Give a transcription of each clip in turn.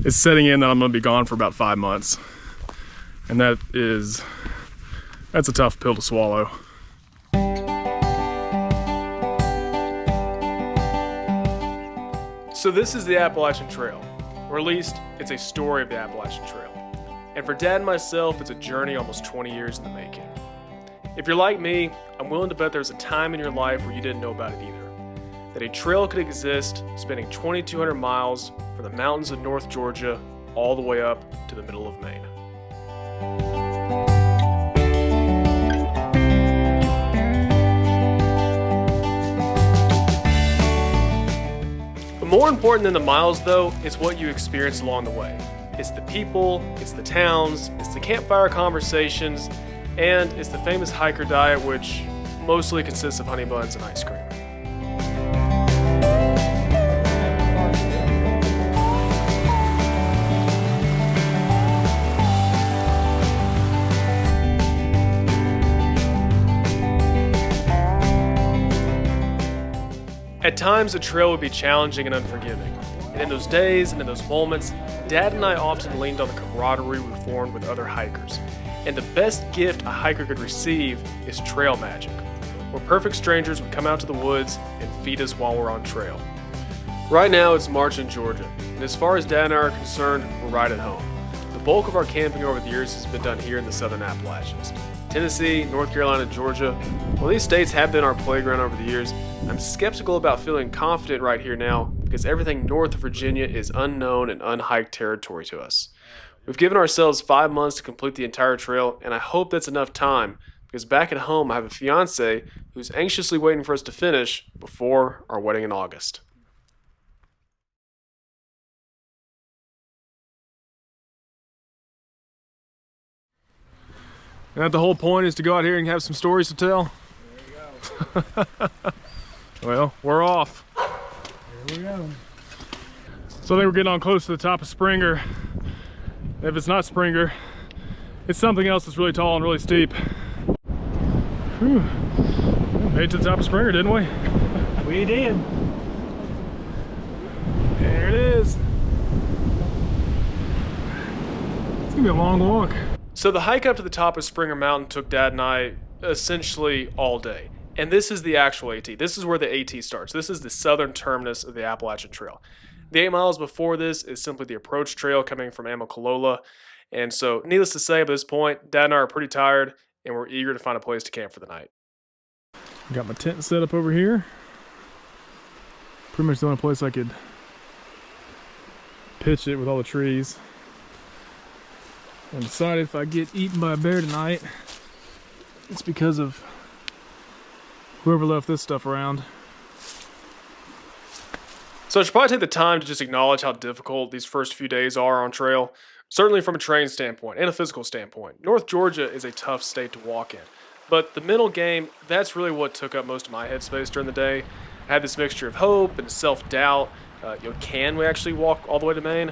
it's setting in that I'm gonna be gone for about 5 months. And that's a tough pill to swallow. So this is the Appalachian Trail, or at least it's a story of the Appalachian Trail. And for Dad and myself, it's a journey almost 20 years in the making. If you're like me, I'm willing to bet there's a time in your life where you didn't know about it either. That a trail could exist spanning 2,200 miles from the mountains of North Georgia all the way up to the middle of Maine. But more important than the miles though, is what you experience along the way. It's the people, it's the towns, it's the campfire conversations, and it's the famous hiker diet, which mostly consists of honey buns and ice cream. At times, the trail would be challenging and unforgiving. And in those days and in those moments, Dad and I often leaned on the camaraderie we formed with other hikers. And the best gift a hiker could receive is trail magic, where perfect strangers would come out to the woods and feed us while we're on trail. Right now, it's March in Georgia, and as far as Dad and I are concerned, we're right at home. The bulk of our camping over the years has been done here in the southern Appalachians. Tennessee, North Carolina, Georgia, while these states have been our playground over the years, I'm skeptical about feeling confident right here now because everything north of Virginia is unknown and unhiked territory to us. We've given ourselves 5 months to complete the entire trail, and I hope that's enough time because back at home I have a fiance who's anxiously waiting for us to finish before our wedding in August. And that the whole point is to go out here and have some stories to tell? There you go. Well, we're off. Here we go. So I think we're getting on close to the top of Springer. If it's not Springer, it's something else that's really tall and really steep. Whew. Made it to the top of Springer, didn't we? We did. There it is. It's gonna be a long walk. So the hike up to the top of Springer Mountain took Dad and I essentially all day. And this is the actual AT. This is where the AT starts. This is the southern terminus of the Appalachian Trail. The 8 miles before this is simply the approach trail coming from Amicalola. And so, needless to say, at this point, Dad and I are pretty tired, and we're eager to find a place to camp for the night. Got my tent set up over here. Pretty much the only place I could pitch it with all the trees. I decided if I get eaten by a bear tonight, it's because of whoever left this stuff around. So I should probably take the time to just acknowledge how difficult these first few days are on trail, certainly from a training standpoint and a physical standpoint. North Georgia is a tough state to walk in, but the mental game, that's really what took up most of my headspace during the day. I had this mixture of hope and self-doubt. Can we actually walk all the way to Maine?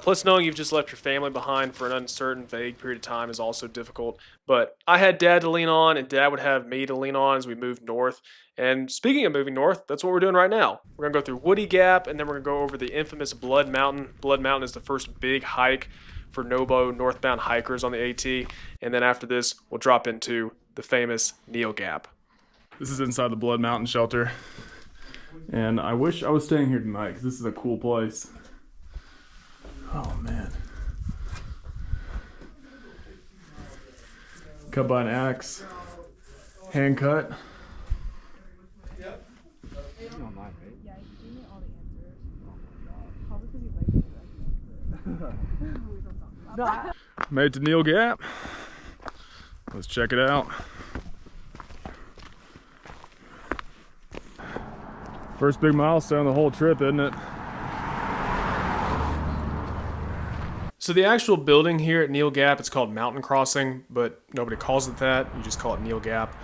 Plus knowing you've just left your family behind for an uncertain, vague period of time is also difficult. But I had Dad to lean on, and Dad would have me to lean on as we moved north. And speaking of moving north, that's what we're doing right now. We're going to go through Woody Gap, and then we're going to go over the infamous Blood Mountain. Blood Mountain is the first big hike for NOBO northbound hikers on the AT. And then after this, we'll drop into the famous Neal Gap. This is inside the Blood Mountain shelter. And I wish I was staying here tonight because this is a cool place. Oh man. Cut by an axe. Hand cut. Made it to Neal Gap. Let's check it out. First big milestone of the whole trip, isn't it? So the actual building here at Neal Gap, it's called Mountain Crossing, but nobody calls it that. You just call it Neal Gap.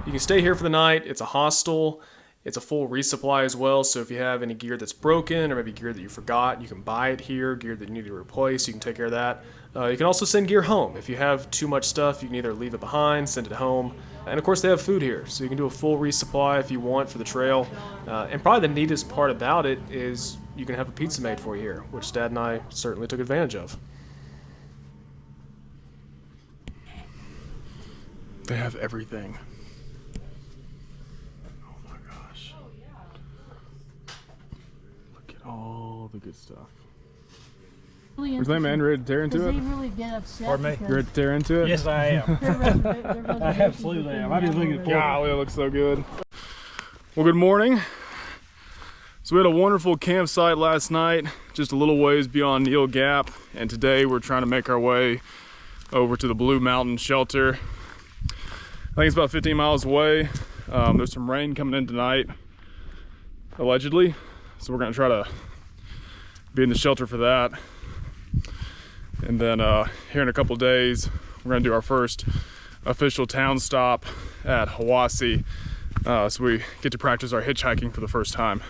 You can stay here for the night. It's a hostel. It's a full resupply as well, so if you have any gear that's broken or maybe gear that you forgot, you can buy it here. Gear that you need to replace, you can take care of that. You can also send gear home. If you have too much stuff, you can either leave it behind, send it home. And of course they have food here, so you can do a full resupply if you want for the trail. And probably the neatest part about it is you can have a pizza made for you here, which Dad and I certainly took advantage of. They have everything. Oh my gosh. Look at all the good stuff. Where's that man ready to tear into it? They really get upset. Pardon me? You ready to tear into it? Yes, I am. I I absolutely am. I've been looking forward. Golly, it looks so good. Well, good morning. So we had a wonderful campsite last night, just a little ways beyond Neal Gap, and today we're trying to make our way over to the Blue Mountain Shelter. I think it's about 15 miles away. There's some rain coming in tonight, allegedly, so we're gonna try to be in the shelter for that. And then here in a couple days, we're gonna do our first official town stop at Hiwassee, so we get to practice our hitchhiking for the first time.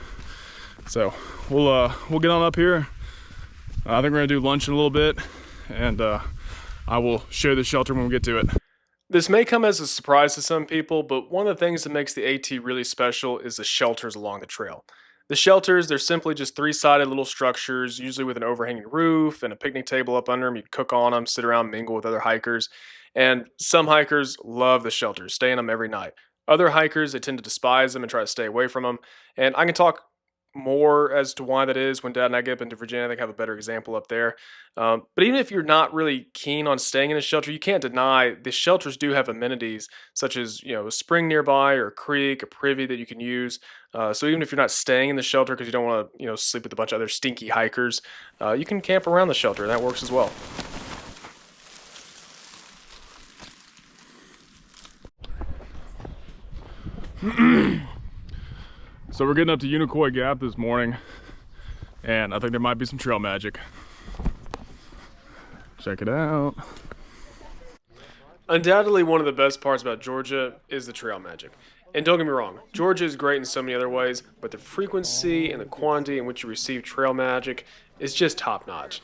So we'll get on up here. I think we're gonna do lunch in a little bit, and I will share the shelter when we get to it. This may come as a surprise to some people, but one of the things that makes the AT really special is the shelters along the trail. The shelters, they're simply just three-sided little structures, usually with an overhanging roof and a picnic table up under them. You can cook on them, sit around, mingle with other hikers. And some hikers love the shelters, stay in them every night. Other hikers, they tend to despise them and try to stay away from them. And I can talk more as to why that is when Dad and I get up into Virginia. I think I have a better example up there. But even if you're not really keen on staying in a shelter, you can't deny the shelters do have amenities such as, a spring nearby or a creek, a privy that you can use. So even if you're not staying in the shelter because you don't want to, sleep with a bunch of other stinky hikers, you can camp around the shelter, and that works as well. So we're getting up to Unicoi Gap this morning, and I think there might be some trail magic. Check it out. Undoubtedly, one of the best parts about Georgia is the trail magic. And don't get me wrong, Georgia is great in so many other ways, but the frequency and the quantity in which you receive trail magic is just top notch.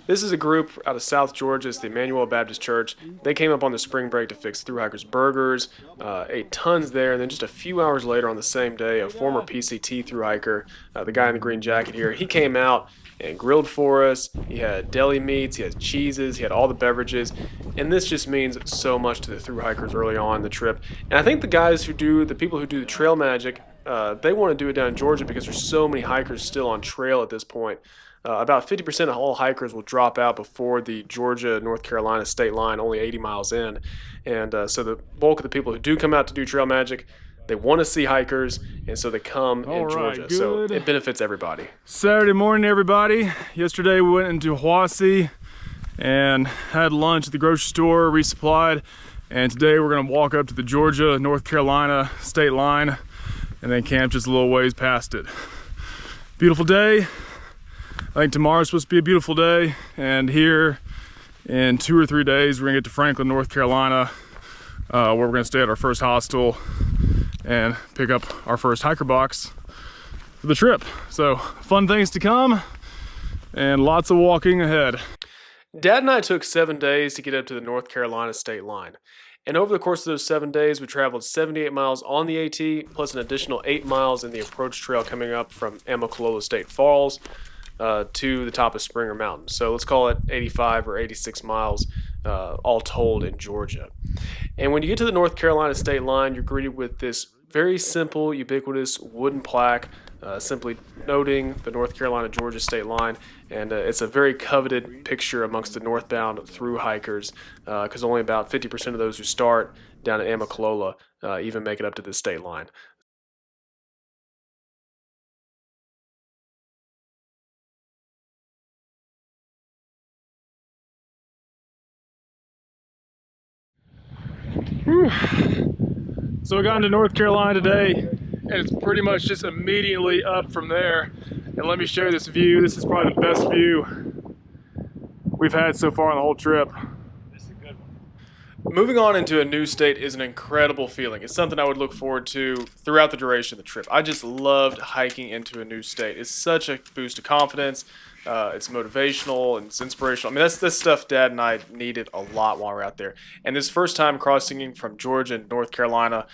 This is a group out of South Georgia. It's the Emmanuel Baptist Church. They came up on the spring break to fix Thru-Hikers burgers, ate tons there, and then just a few hours later on the same day, a former PCT Thru-Hiker, the guy in the green jacket here, he came out and grilled for us. He had deli meats, he had cheeses, he had all the beverages, and this just means so much to the Thru-Hikers early on in the trip. And I think the people who do the trail magic, they want to do it down in Georgia because there's so many hikers still on trail at this point. About 50% of all hikers will drop out before the Georgia-North Carolina state line, only 80 miles in. And so the bulk of the people who do come out to do trail magic, they want to see hikers, and so they come in Georgia. Good. So it benefits everybody. Saturday morning, everybody. Yesterday we went into Hiwassee and had lunch at the grocery store, resupplied. And today we're gonna walk up to the Georgia-North Carolina state line and then camp just a little ways past it. Beautiful day. I think tomorrow's supposed to be a beautiful day, and here in 2 or 3 days we're gonna get to Franklin, North Carolina, where we're gonna stay at our first hostel and pick up our first hiker box for the trip. So fun things to come and lots of walking ahead. Dad and I took 7 days to get up to the North Carolina state line. And over the course of those 7 days, we traveled 78 miles on the AT, plus an additional 8 miles in the approach trail coming up from Amicalola State Falls to the top of Springer Mountain. So let's call it 85 or 86 miles all told in Georgia. And when you get to the North Carolina state line, you're greeted with this very simple, ubiquitous wooden plaque simply noting the North Carolina-Georgia state line. And it's a very coveted picture amongst the northbound through hikers because only about 50% of those who start down at Amicalola even make it up to the state line. Whew. So we got into North Carolina today, and it's pretty much just immediately up from there. And let me show you this view. This is probably the best view we've had so far on the whole trip. This is a good one. Moving on into a new state is an incredible feeling. It's something I would look forward to throughout the duration of the trip. I just loved hiking into a new state. It's such a boost of confidence. It's motivational and it's inspirational. I mean, that's stuff Dad and I needed a lot while we we're out there. And this first time crossing from Georgia and North Carolina,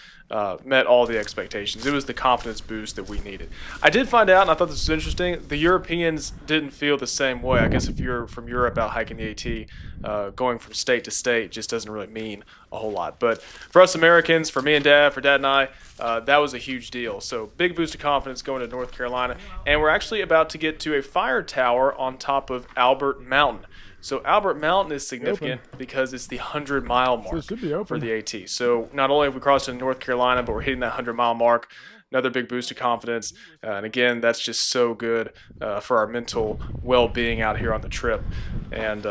met all the expectations. It was the confidence boost that we needed. I did find out, and I thought this was interesting, the Europeans didn't feel the same way. I guess if you're from Europe out hiking the AT, going from state to state just doesn't really mean a whole lot. But for us Americans, for me and Dad, for Dad and I, that was a huge deal. So big boost of confidence going to North Carolina. And we're actually about to get to a fire tower on top of Albert Mountain. So Albert Mountain is significant because it's the 100-mile mark for the AT. So not only have we crossed into North Carolina, but we're hitting that 100-mile mark. Another big boost of confidence. And again, that's just so good for our mental well-being out here on the trip. And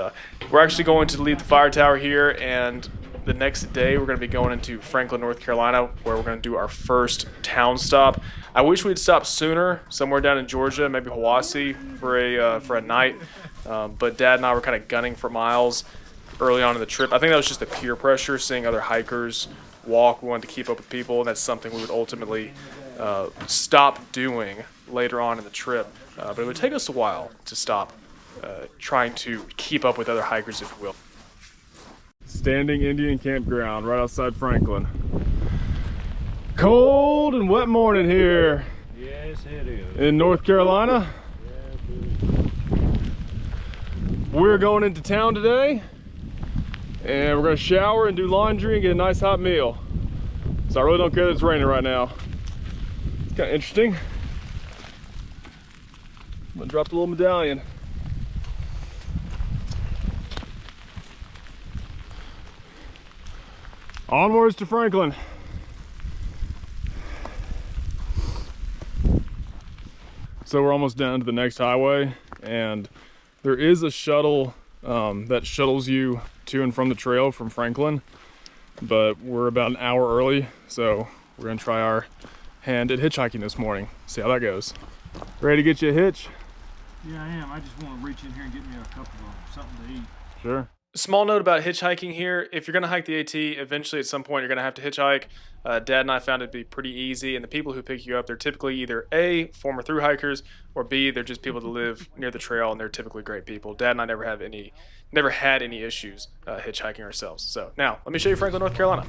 we're actually going to leave the fire tower here, and the next day we're going to be going into Franklin, North Carolina, where we're going to do our first town stop. I wish we'd stopped sooner, somewhere down in Georgia, maybe Hiwassee for a night. But Dad and I were kind of gunning for miles early on in the trip. I think that was just the peer pressure, seeing other hikers walk. We wanted to keep up with people, and that's something we would ultimately stop doing later on in the trip. But it would take us a while to stop trying to keep up with other hikers, if you will. Standing Indian campground right outside Franklin. Cold and wet morning here. Yes, it is. In North Carolina. We're going into town today, and we're going to shower and do laundry and get a nice hot meal. So I really don't care that it's raining right now. It's kind of interesting. I'm going to drop the little medallion. Onwards to Franklin. So we're almost down to the next highway, and there is a shuttle that shuttles you to and from the trail from Franklin, but we're about an hour early, so we're gonna try our hand at hitchhiking this morning. See how that goes. Ready to get you a hitch? Yeah, I am. I just want to reach in here and get me a couple of something to eat. Sure. Small note about hitchhiking here. If you're going to hike the AT, eventually at some point you're going to have to hitchhike. Dad and I found it to be pretty easy, and the people who pick you up, they're typically either A, former Thru-Hikers, or B, they're just people that live near the trail, and they're typically great people. Dad and I never had any issues hitchhiking ourselves. So now, let me show you Franklin, North Carolina.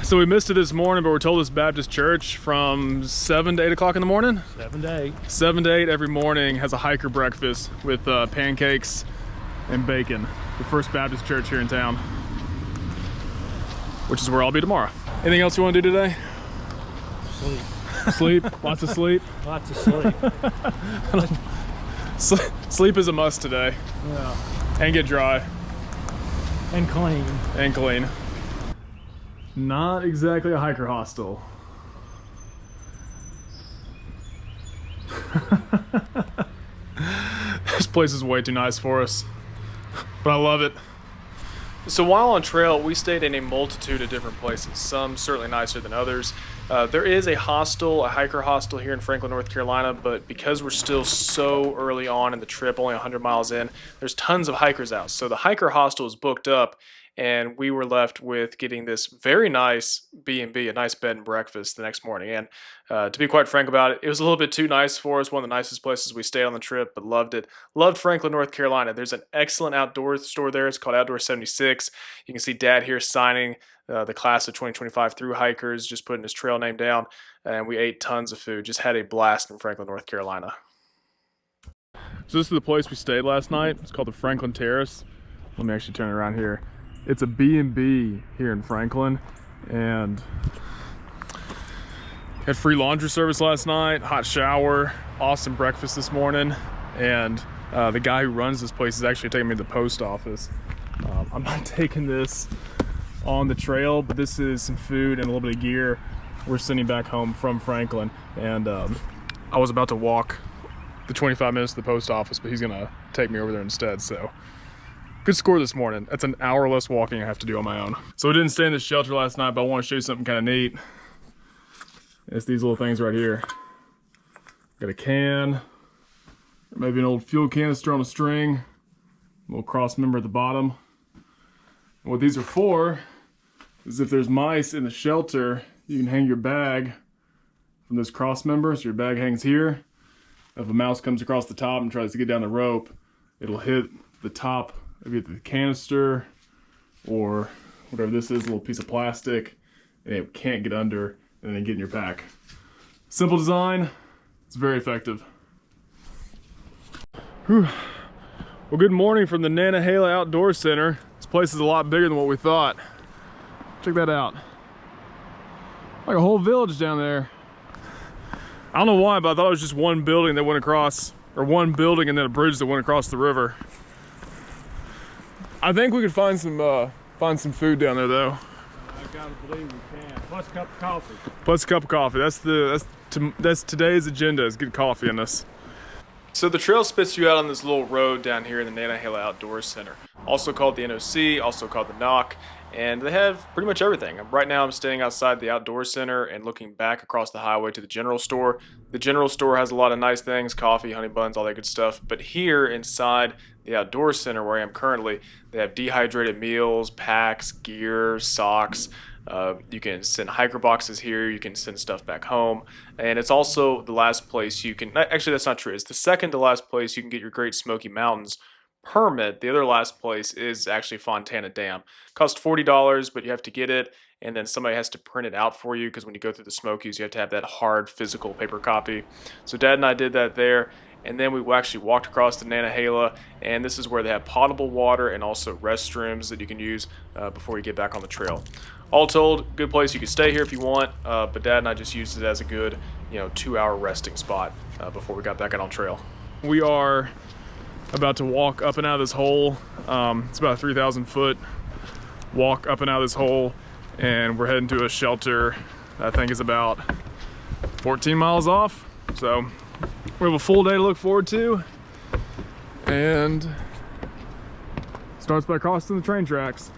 So we missed it this morning, but we're told this Baptist church from 7 to 8 o'clock in the morning? 7 to 8. 7 to 8 every morning has a hiker breakfast with pancakes and bacon. The First Baptist Church here in town, which is where I'll be tomorrow. Anything else you want to do today? Sleep. Sleep? Lots of sleep? Lots of sleep. Sleep is a must today. Yeah. And get dry. And clean. And clean. Not exactly a hiker hostel. This place is way too nice for us, but I love it. So while on trail, we stayed in a multitude of different places, some certainly nicer than others. There is a hostel, a hiker hostel here in Franklin, North Carolina, but because we're still so early on in the trip, only 100 miles in, there's tons of hikers out. So the hiker hostel is booked up, and we were left with getting this very nice B&B, a nice bed and breakfast the next morning. And to be quite frank about it, it was a little bit too nice for us. One of the nicest places we stayed on the trip, but loved it. Loved Franklin, North Carolina. There's an excellent outdoor store there. It's called Outdoor 76. You can see Dad here signing the class of 2025 Thru-Hikers, just putting his trail name down. And we ate tons of food. Just had a blast in Franklin, North Carolina. So this is the place we stayed last night. It's called the Franklin Terrace. Let me actually turn it around here. It's a B&B here in Franklin, and had free laundry service last night, hot shower, awesome breakfast this morning, and the guy who runs this place is actually taking me to the post office. I'm not taking this on the trail, but this is some food and a little bit of gear we're sending back home from Franklin, and I was about to walk the 25 minutes to the post office, but he's gonna take me over there instead, so. Good score this morning. That's an hour less walking I have to do on my own. So we didn't stay in the shelter last night, but I want to show you something kind of neat. It's these little things right here. Got a can, maybe an old fuel canister on a string, a little cross member at the bottom. And what these are for is if there's mice in the shelter, you can hang your bag from this cross member, so your bag hangs here. If a mouse comes across the top and tries to get down the rope, it'll hit the top of either the canister or whatever this is, a little piece of plastic, and it can't get under, and then get in your pack. Simple design, it's very effective. Whew. Well, good morning from the Nantahala Outdoor Center. This place is a lot bigger than what we thought. Check that out. Like a whole village down there. I don't know why, but I thought it was just one building that went across, or one building and then a bridge that went across the river. I think we could find some food down there though. I gotta believe we can. Plus a cup of coffee. Plus a cup of coffee. That's today's agenda, is get coffee in this. So the trail spits you out on this little road down here in the Nantahala Outdoor Center, also called the NOC, also called the NOC, and they have pretty much everything. Right now I'm staying outside the Outdoor Center and looking back across the highway to the general store. The general store has a lot of nice things, coffee, honey buns, all that good stuff, but here inside the Outdoor Center where I am currently, they have dehydrated meals, packs, gear, socks. You can send hiker boxes here, you can send stuff back home, and it's also the last place you can, actually that's not true, it's the second to last place you can get your Great Smoky Mountains permit. The other last place is actually Fontana Dam. It costs $40, but you have to get it, and then somebody has to print it out for you, because when you go through the Smokies you have to have that hard physical paper copy. So Dad and I did that there. And then we actually walked across the Nantahala, and this is where they have potable water and also restrooms that you can use before you get back on the trail. All told, good place. You can stay here if you want, but Dad and I just used it as a good, 2-hour resting spot before we got back out on trail. We are about to walk up and out of this hole. It's about a 3,000 foot walk up and out of this hole, and we're heading to a shelter that I think is about 14 miles off. So we have a full day to look forward to, and starts by crossing the train tracks.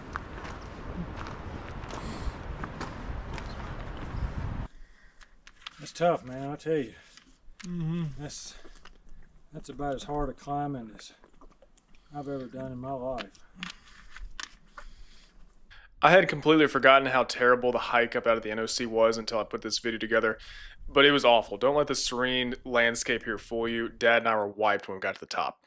It's tough, man, I tell you. That's about as hard a climbing as I've ever done in my life. I had completely forgotten how terrible the hike up out of the NOC was until I put this video together, but it was awful. Don't let the serene landscape here fool you. Dad and I were wiped when we got to the top.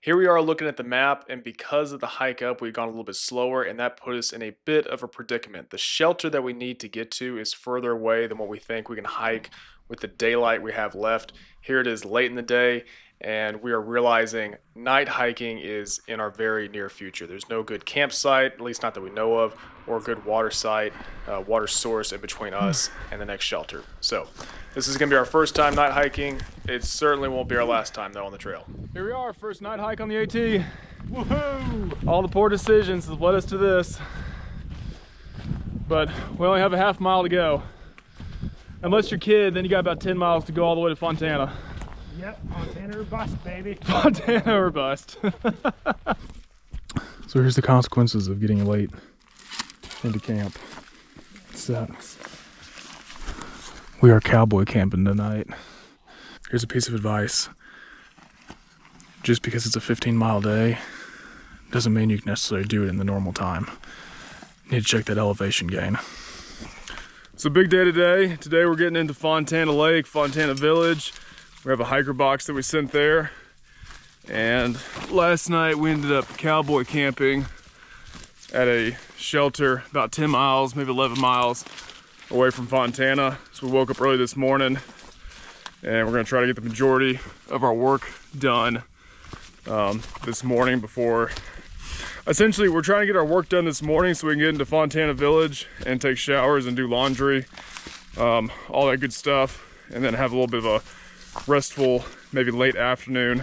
Here we are looking at the map, and because of the hike up, we've gone a little bit slower, and that put us in a bit of a predicament. The shelter that we need to get to is further away than what we think we can hike with the daylight we have left. Here it is late in the day, and we are realizing night hiking is in our very near future. There's no good campsite, at least not that we know of, or a good water site, water source in between us and the next shelter. So this is going to be our first time night hiking. It certainly won't be our last time though on the trail. Here we are, first night hike on the AT. Woohoo! All the poor decisions have led us to this. But we only have a half mile to go. Unless you're a kid, then you got about 10 miles to go all the way to Fontana. Yep, Fontana or bust, baby. Fontana or bust. So here's the consequences of getting late into camp. We are cowboy camping tonight. Here's a piece of advice. Just because it's a 15-mile day doesn't mean you can necessarily do it in the normal time. You need to check that elevation gain. It's a big day today. Today we're getting into Fontana Lake, Fontana Village. We have a hiker box that we sent there. And last night we ended up cowboy camping at a shelter about 10 miles, maybe 11 miles away from Fontana. So we woke up early this morning, and we're gonna try to get the majority of our work done this morning before, essentially we're trying to get our work done this morning so we can get into Fontana Village and take showers and do laundry, all that good stuff, and then have a little bit of a restful, maybe late afternoon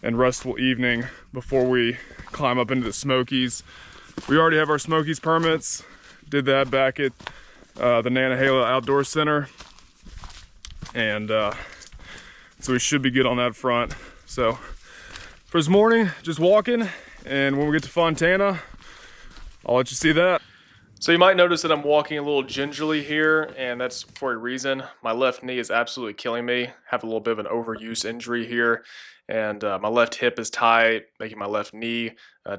and restful evening before we climb up into the Smokies. We already have our Smokies permits, did that back at the Nantahala Outdoor Center, and so we should be good on that front. So for this morning, just walking, and when we get to Fontana, I'll let you see that. So you might notice that I'm walking a little gingerly here, and that's for a reason. My left knee is absolutely killing me. I have a little bit of an overuse injury here, and my left hip is tight, making my left knee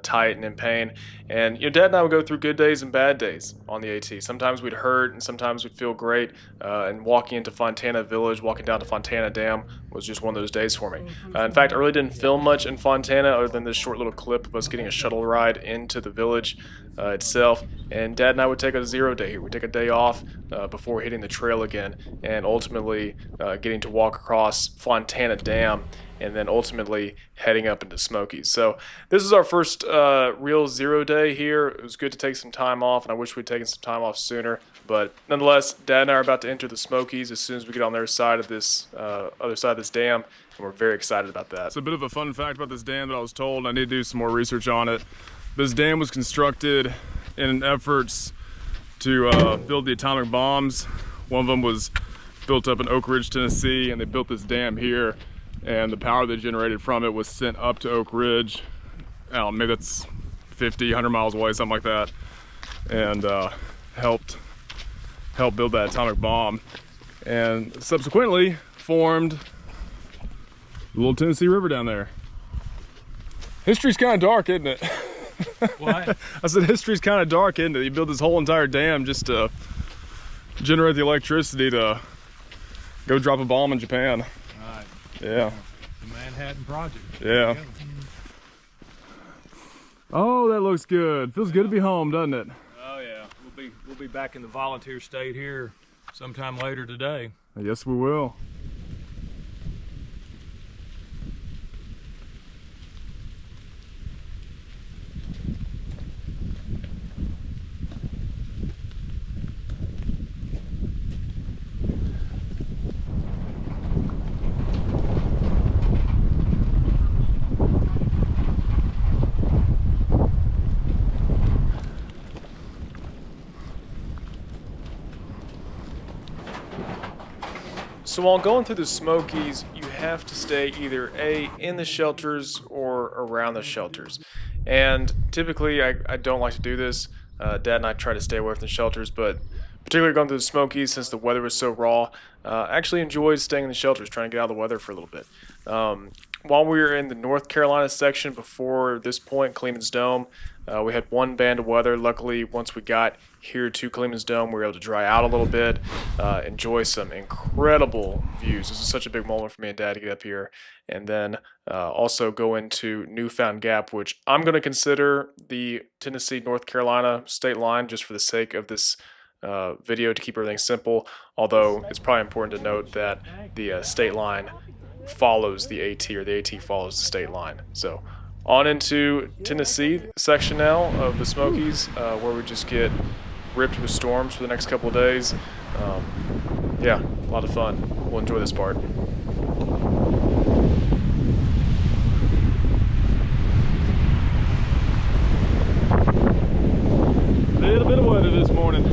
tight and in pain. And Dad and I would go through good days and bad days on the AT. Sometimes we'd hurt, and sometimes we'd feel great. And walking into Fontana Village, walking down to Fontana Dam was just one of those days for me. In fact, I really didn't film much in Fontana other than this short little clip of us getting a shuttle ride into the village itself. And Dad and I would take a 0 day here. We'd take a day off before hitting the trail again, and ultimately getting to walk across Fontana Dam, and then ultimately heading up into Smokies. So this is our first real 0 day here. It was good to take some time off, and I wish we'd taken some time off sooner. But nonetheless, Dad and I are about to enter the Smokies as soon as we get on their side of this other side of this dam, and we're very excited about that. It's a bit of a fun fact about this dam that I was told. I need to do some more research on it. This dam was constructed in efforts to build the atomic bombs. One of them was built up in Oak Ridge, Tennessee, and they built this dam here, and the power they generated from it was sent up to Oak Ridge. I don't know, maybe that's 50, 100 miles away, something like that, and helped build that atomic bomb, and subsequently formed the little Tennessee River down there. History's kind of dark, isn't it? What? I said history's kind of dark, isn't it? You build this whole entire dam just to generate the electricity to go drop a bomb in Japan. Right. Yeah. The Manhattan Project. Yeah. Oh, that looks good. Feels good to be home, doesn't it? Oh yeah. We'll be back in the volunteer state here sometime later today. Yes, we will. So while going through the Smokies, you have to stay either A, in the shelters or around the shelters. And typically, I don't like to do this. Dad and I try to stay away from the shelters, but particularly going through the Smokies, since the weather was so raw, I actually enjoyed staying in the shelters, trying to get out of the weather for a little bit. While we were in the North Carolina section before this point, Cleveland's Dome, we had one band of weather. Luckily, once we got here to Cleveland's Dome, we were able to dry out a little bit, enjoy some incredible views. This is such a big moment for me and Dad to get up here, and then also go into Newfound Gap, which I'm going to consider the Tennessee-North Carolina state line just for the sake of this video, to keep everything simple, although it's probably important to note that the state line follows the AT, or the AT follows the state line. So on into Tennessee section now of the Smokies, where we just get ripped with storms for the next couple of days. Yeah, a lot of fun. We'll enjoy this part. A little bit of weather this morning.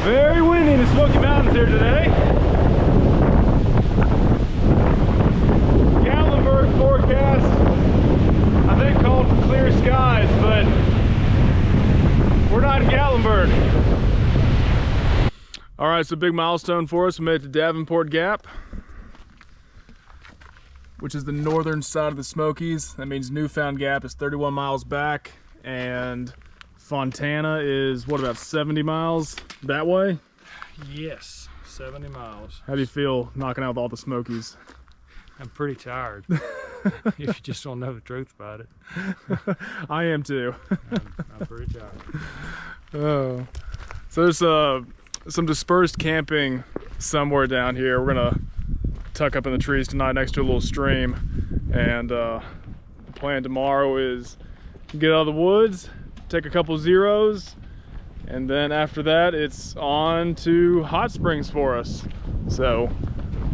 Very windy in the Smoky Mountains here today. Gatlinburg forecast, I think, called for clear skies, but we're not in Gatlinburg. All right, so big milestone for us. We made it to Davenport Gap, which is the northern side of the Smokies. That means Newfound Gap is 31 miles back, and Fontana is, what, about 70 miles that way? Yes, 70 miles. How do you feel knocking out all the Smokies? I'm pretty tired. If you just don't know the truth about it. I am too. I'm pretty tired. Oh. So there's some dispersed camping somewhere down here. We're gonna tuck up in the trees tonight next to a little stream. And the plan tomorrow is get out of the woods, take a couple zeros, and then after that it's on to hot springs for us. So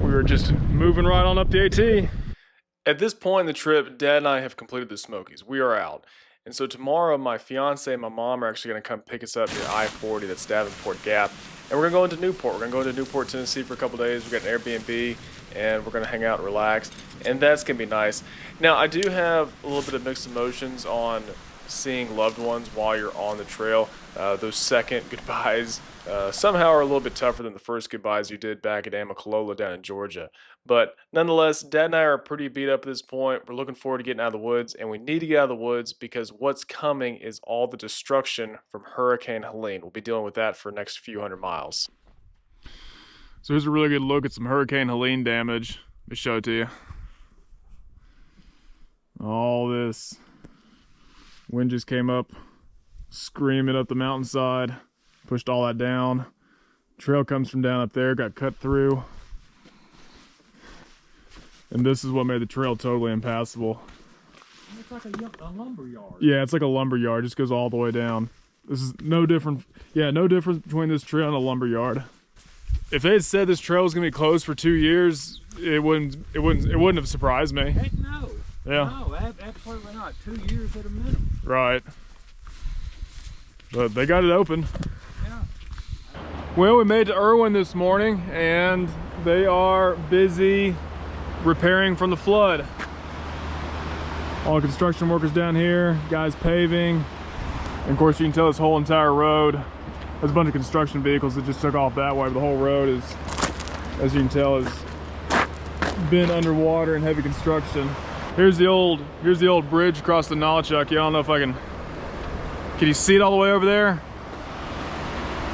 we were just moving right on up the AT. At this point in the trip, Dad and I have completed the Smokies. We are out. And so tomorrow, my fiance and my mom are actually going to come pick us up near I-40, that's Davenport Gap. And we're going to go into Newport. We're going to go into Newport, Tennessee for a couple days. We've got an Airbnb, and we're going to hang out and relax. And that's going to be nice. Now, I do have a little bit of mixed emotions on seeing loved ones while you're on the trail. Those second goodbyes somehow are a little bit tougher than the first goodbyes you did back at Amicalola down in Georgia. But nonetheless, Dad and I are pretty beat up at this point. We're looking forward to getting out of the woods, and we need to get out of the woods because what's coming is all the destruction from Hurricane Helene. We'll be dealing with that for the next few hundred miles. So here's a really good look at some Hurricane Helene damage. Let me show it to you. All this wind just came up, screaming up the mountainside, pushed all that down. Trail comes from down up there, got cut through. And this is what made the trail totally impassable. It's like a lumber yard. Yeah, it's like a lumber yard, just goes all the way down. This is no different, yeah, no difference between this trail and a lumber yard. If they had said this trail was gonna be closed for 2 years, it wouldn't have surprised me. Heck no. Yeah. No, absolutely not. 2 years at a minimum. Right. But they got it open. Yeah. Well, we made it to Irwin this morning, and they are busy repairing from the flood. All the construction workers down here, guys paving. And of course, you can tell this whole entire road, there's a bunch of construction vehicles that just took off that way, but the whole road is, as you can tell, has been underwater in heavy construction. Here's the old bridge across the Nolichucky. I don't know if I can you see it all the way over there?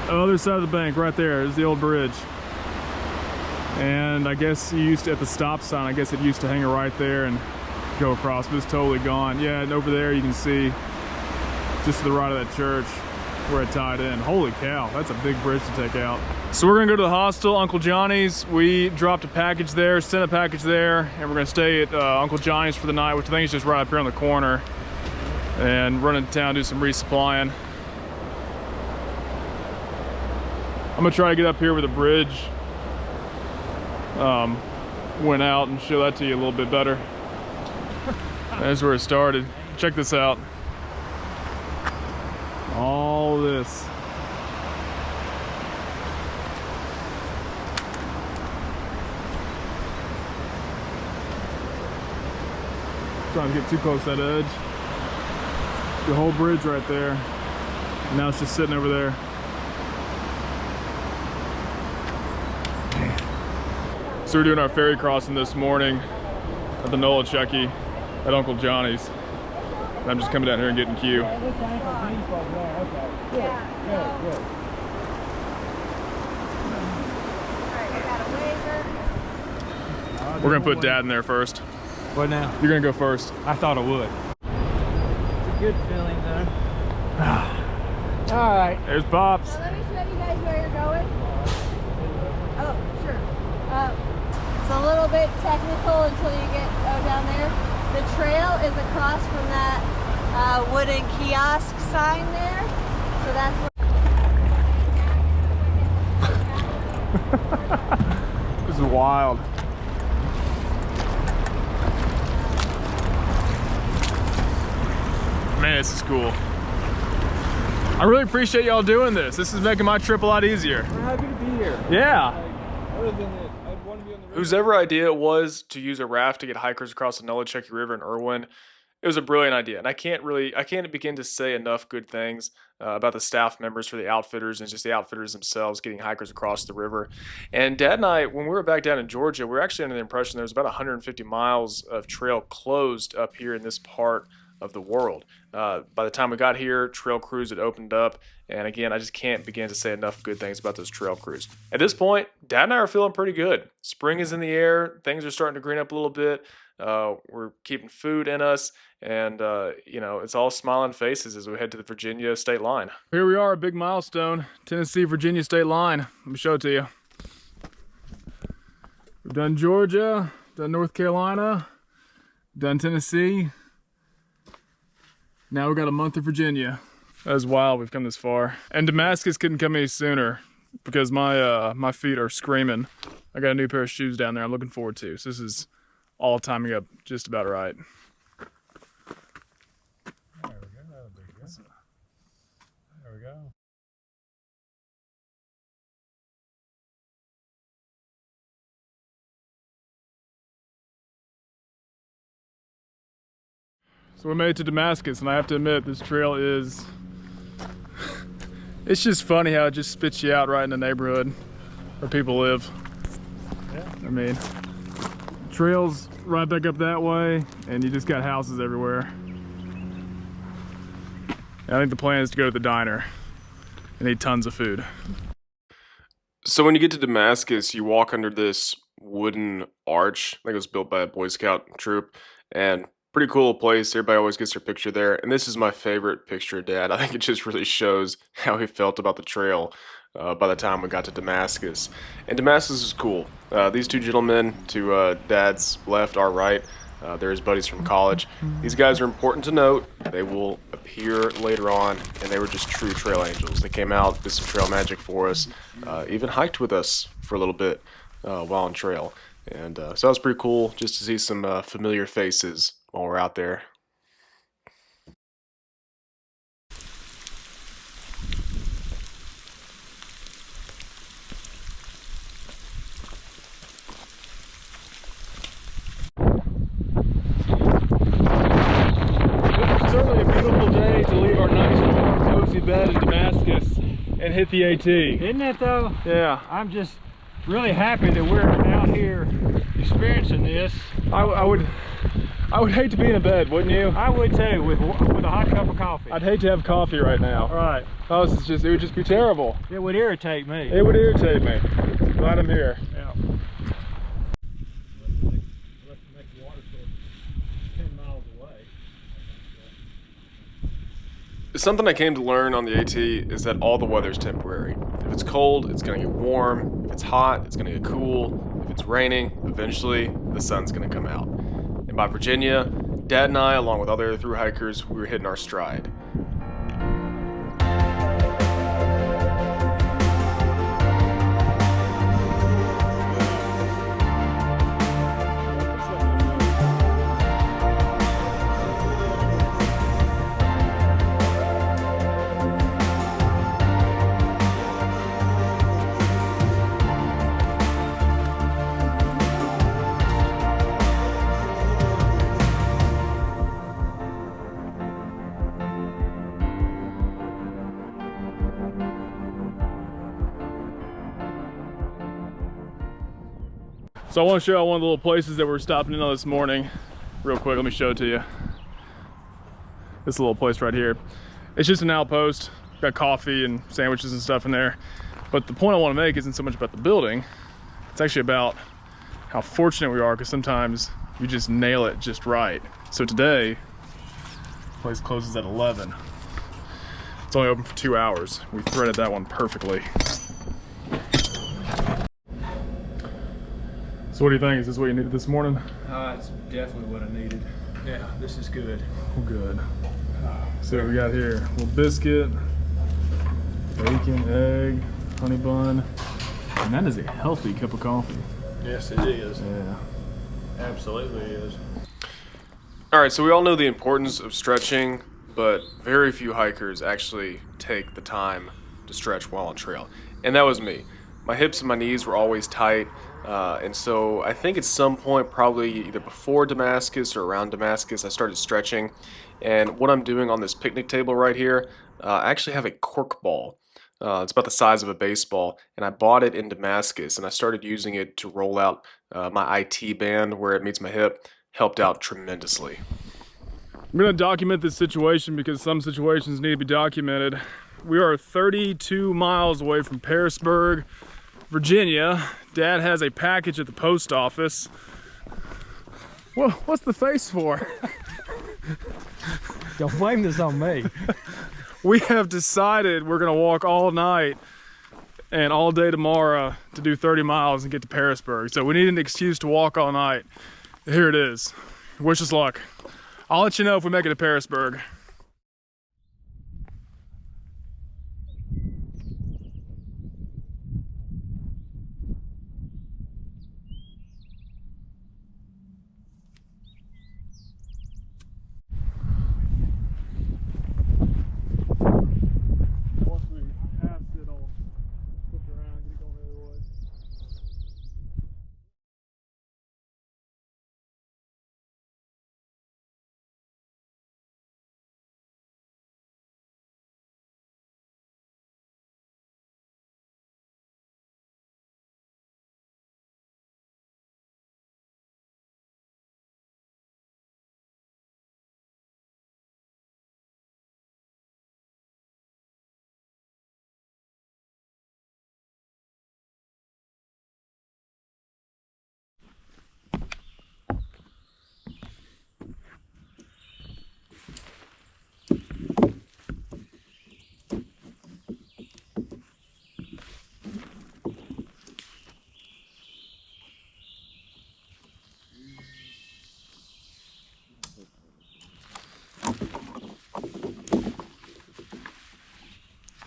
Other side of the bank, right there, is the old bridge. And I guess you used to, at the stop sign, I guess it used to hang right there and go across, but it's totally gone. Yeah, and over there you can see, just to the right of that church, where it tied in. Holy cow, that's a big bridge to take out. So we're gonna go to the hostel, Uncle Johnny's. We dropped a package there, sent a package there, and we're gonna stay at Uncle Johnny's for the night, which I think is just right up here on the corner. And run into town, do some resupplying. I'm gonna try to get up here where the bridge went out and show that to you a little bit better. That's where it started. Check this out. All this. Trying to get too close to that edge. The whole bridge right there. And now it's just sitting over there. So we're doing our ferry crossing this morning at the Nolichucky at Uncle Johnny's. And I'm just coming down here and getting queue. We're gonna put Dad in there first. What now? You're gonna go first. I thought it would. It's a good feeling though. All right. There's Pops. So let me show you guys where you're going. Oh, sure. It's a little bit technical until you get down there. The trail is across from that wooden kiosk sign there. So that's what This is wild. Man, this is cool. I really appreciate y'all doing this. This is making my trip a lot easier. We're happy to be here. Yeah. Other than that, I'd want to be on the river. Whosever idea it was to use a raft to get hikers across the Nolichucky River in Irwin, it was a brilliant idea. And I can't begin to say enough good things about the staff members for the outfitters and just the outfitters themselves getting hikers across the river. And Dad and I, when we were back down in Georgia, we were actually under the impression there was about 150 miles of trail closed up here in this part of the world. By the time we got here, trail crews had opened up, and again, I just can't begin to say enough good things about those trail crews. At this point, Dad and I are feeling pretty good. Spring is in the air, things are starting to green up a little bit. We're keeping food in us, and you know, it's all smiling faces as we head to the Virginia state line. Here we are, a big milestone, Tennessee-Virginia state line. Let me show it to you. We've done Georgia, done North Carolina, done Tennessee. Now we got a month of Virginia. That is wild, we've come this far. And Damascus couldn't come any sooner because my feet are screaming. I got a new pair of shoes down there I'm looking forward to. So this is all timing up just about right. There we go. we go. So we made it to Damascus, and I have to admit, this trail is, it's just funny how it just spits you out right in the neighborhood where people live. Yeah. I mean, trails right back up that way, and you just got houses everywhere. And I think the plan is to go to the diner and eat tons of food. So when you get to Damascus, you walk under this wooden arch. I think it was built by a Boy Scout troop, and pretty cool place. Everybody always gets their picture there, and this is my favorite picture of Dad. I think it just really shows how he felt about the trail by the time we got to Damascus. And Damascus is cool. These two gentlemen to Dad's left, our right, they're his buddies from college. These guys are important to note. They will appear later on, and they were just true trail angels. They came out, did some trail magic for us, even hiked with us for a little bit while on trail. And so that was pretty cool just to see some familiar faces while we're out there. This is certainly a beautiful day to leave our nice warm cozy bed in Damascus and hit the AT. Isn't it though? Yeah. I'm just really happy that we're out here experiencing this. I would hate to be in a bed, wouldn't you? I would too, with a hot cup of coffee. I'd hate to have coffee right now. Right. Oh, this is just, it would just be terrible. It would irritate me. It would irritate me. Glad I'm here. Yeah. Let's make the water source 10 miles away. Something I came to learn on the AT is that all the weather's temporary. If it's cold, it's gonna get warm. If it's hot, it's gonna get cool. If it's raining, eventually the sun's gonna come out. And by Virginia, Dad and I, along with other thru-hikers, we were hitting our stride. So I want to show you one of the little places that we're stopping in on this morning. Real quick, let me show it to you. This little place right here. It's just an outpost. Got coffee and sandwiches and stuff in there. But the point I want to make isn't so much about the building. It's actually about how fortunate we are, because sometimes you just nail it just right. So today, the place closes at 11. It's only open for 2 hours. We threaded that one perfectly. So what do you think? Is this what you needed this morning? It's definitely what I needed. Yeah, this is good. Well, good. So what we got here? A little biscuit, bacon, egg, honey bun, and that is a healthy cup of coffee. Yes, it is. Yeah. Absolutely is. All right, so we all know the importance of stretching, but very few hikers actually take the time to stretch while on trail. And that was me. My hips and my knees were always tight. And so I think at some point, probably either before Damascus or around Damascus, I started stretching. And what I'm doing on this picnic table right here, I actually have a cork ball. It's about the size of a baseball, and I bought it in Damascus, and I started using it to roll out my IT band where it meets my hip. Helped out tremendously. I'm gonna document this situation because some situations need to be documented. We are 32 miles away from Pearisburg, Virginia. Dad has a package at the post office. Well, what's the face for? Don't blame this on me. We have decided we're gonna walk all night and all day tomorrow to do 30 miles and get to Pearisburg. So we need an excuse to walk all night. Here it is. Wish us luck. I'll let you know if we make it to Pearisburg.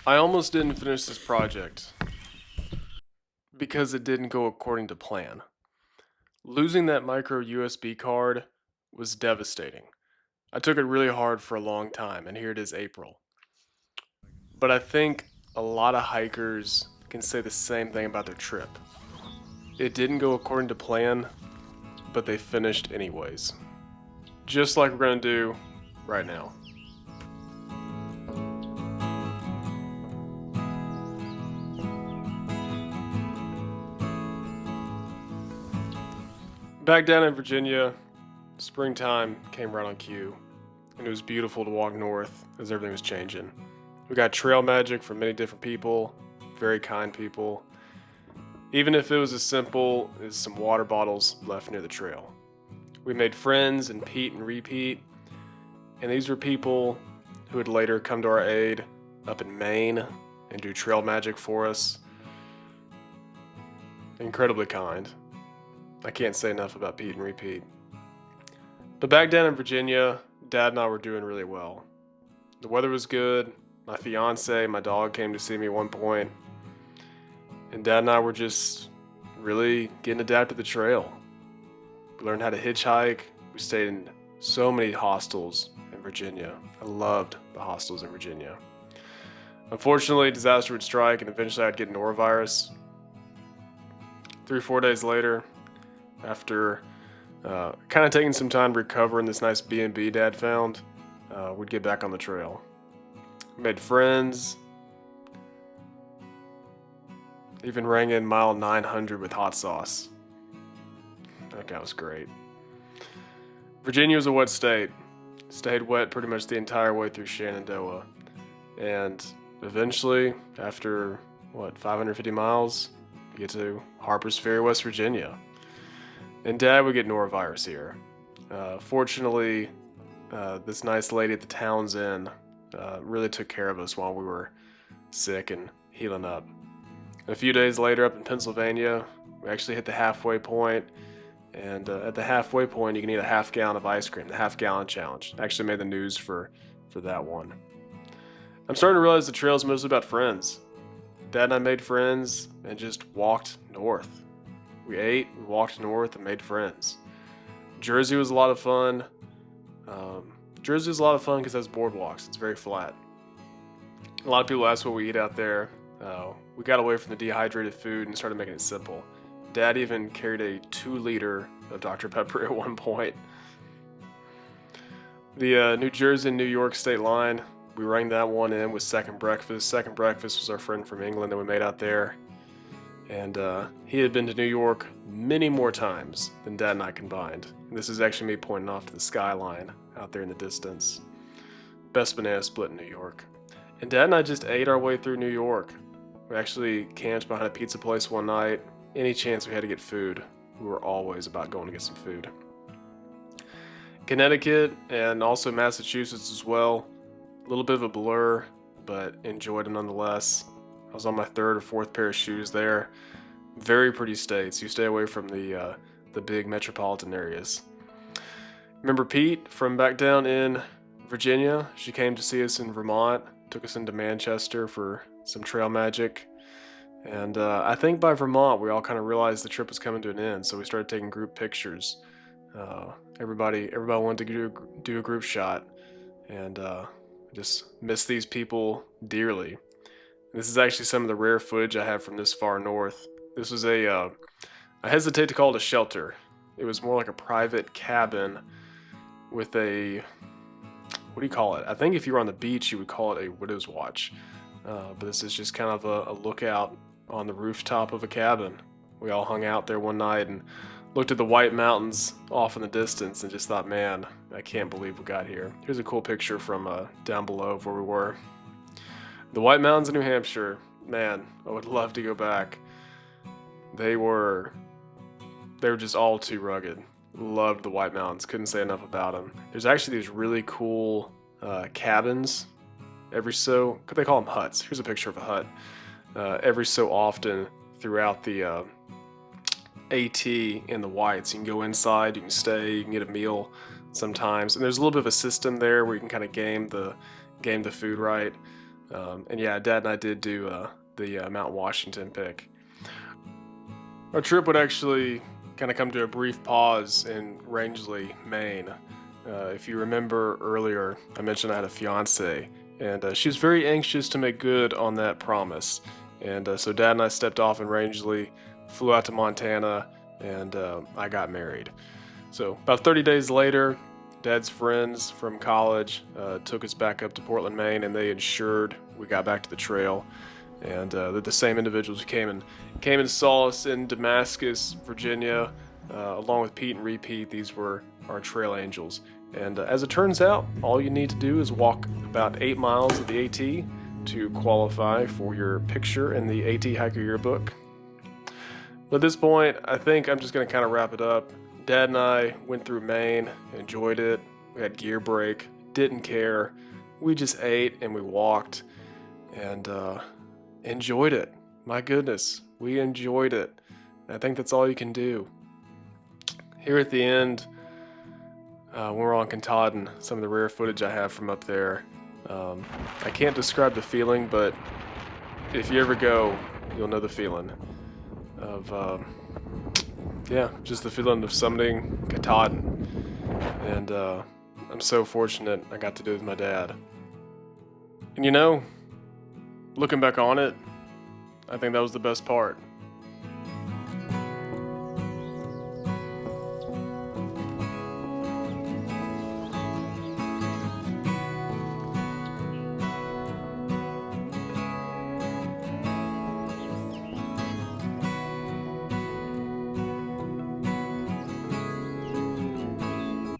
I almost didn't finish this project because it didn't go according to plan. Losing that micro USB card was devastating. I took it really hard for a long time, and here it is April. But I think a lot of hikers can say the same thing about their trip. It didn't go according to plan, but they finished anyways. Just like we're going to do right now. Back down in Virginia, springtime came right on cue, and it was beautiful to walk north as everything was changing. We got trail magic from many different people, very kind people, even if it was as simple as some water bottles left near the trail. We made friends in Pete and Repeat, and these were people who would later come to our aid up in Maine and do trail magic for us. Incredibly kind. I can't say enough about Pete and Repeat. But back down in Virginia, Dad and I were doing really well. The weather was good. My fiance, my dog, came to see me at one point. And Dad and I were just really getting adapted to the trail. We learned how to hitchhike. We stayed in so many hostels in Virginia. I loved the hostels in Virginia. Unfortunately, disaster would strike and eventually I'd get norovirus. 3 or 4 days later, after kind of taking some time to recover in this nice B&B Dad found, we'd get back on the trail. Made friends. Even rang in mile 900 with hot sauce. That was great. Virginia was a wet state. Stayed wet pretty much the entire way through Shenandoah. And eventually, after, 550 miles, you get to Harper's Ferry, West Virginia. And Dad would get norovirus here. Fortunately, this nice lady at the town's inn really took care of us while we were sick and healing up. And a few days later, up in Pennsylvania, we actually hit the halfway point. And at the halfway point, you can eat a half gallon of ice cream, the half-gallon challenge. Actually made the news for that one. I'm starting to realize the trail is mostly about friends. Dad and I made friends and just walked north. We ate, we walked north, and made friends. Jersey was a lot of fun. Jersey was a lot of fun because it has boardwalks. It's very flat. A lot of people ask what we eat out there. We got away from the dehydrated food and started making it simple. Dad even carried a 2-liter of Dr. Pepper at one point. The New Jersey and New York state line, we rang that one in with Second Breakfast. Second Breakfast was our friend from England that we made out there. And he had been to New York many more times than Dad and I combined. And this is actually me pointing off to the skyline out there in the distance. Best banana split in New York. And Dad and I just ate our way through New York. We actually camped behind a pizza place one night. Any chance we had to get food, we were always about going to get some food. Connecticut and also Massachusetts as well. A little bit of a blur, but enjoyed them nonetheless. I was on my 3rd or 4th pair of shoes there. Very pretty states. You stay away from the big metropolitan areas. Remember Pete from back down in Virginia? She came to see us in Vermont, took us into Manchester for some trail magic. And I think by Vermont, we all kind of realized the trip was coming to an end, so we started taking group pictures. Everybody wanted to do a group shot, and just miss these people dearly. This is actually some of the rare footage I have from this far north. This was I hesitate to call it a shelter. It was more like a private cabin with a, what do you call it? I think if you were on the beach, you would call it a widow's watch. But this is just kind of a lookout on the rooftop of a cabin. We all hung out there one night and looked at the White Mountains off in the distance and just thought, man, I can't believe we got here. Here's a cool picture from down below of where we were. The White Mountains in New Hampshire, man, I would love to go back. They were just all too rugged. Loved the White Mountains, couldn't say enough about them. There's actually these really cool cabins they call them huts. Here's a picture of a hut. Every so often throughout the AT in the Whites, you can go inside, you can stay, you can get a meal sometimes, and there's a little bit of a system there where you can kind of game the food right. And yeah, Dad and I did do the Mount Washington pick. Our trip would actually kind of come to a brief pause in Rangeley, Maine. If you remember earlier, I mentioned I had a fiance, and she was very anxious to make good on that promise. And so Dad and I stepped off in Rangeley, flew out to Montana, and I got married. So about 30 days later, Dad's friends from college took us back up to Portland, Maine, and they ensured we got back to the trail. And the same individuals who came and saw us in Damascus, Virginia, along with Pete and Repeat. These were our trail angels. And as it turns out, all you need to do is walk about 8 miles of the AT to qualify for your picture in the AT Hiker Yearbook. But at this point, I think I'm just going to kind of wrap it up. Dad and I went through Maine, enjoyed it. We had gear break, didn't care. We just ate and we walked and enjoyed it. My goodness, we enjoyed it. I think that's all you can do. Here at the end, when we're on Katahdin, some of the rare footage I have from up there, I can't describe the feeling, but if you ever go, you'll know the feeling of, just the feeling of summiting Katahdin. And I'm so fortunate I got to do it with my dad. And looking back on it, I think that was the best part.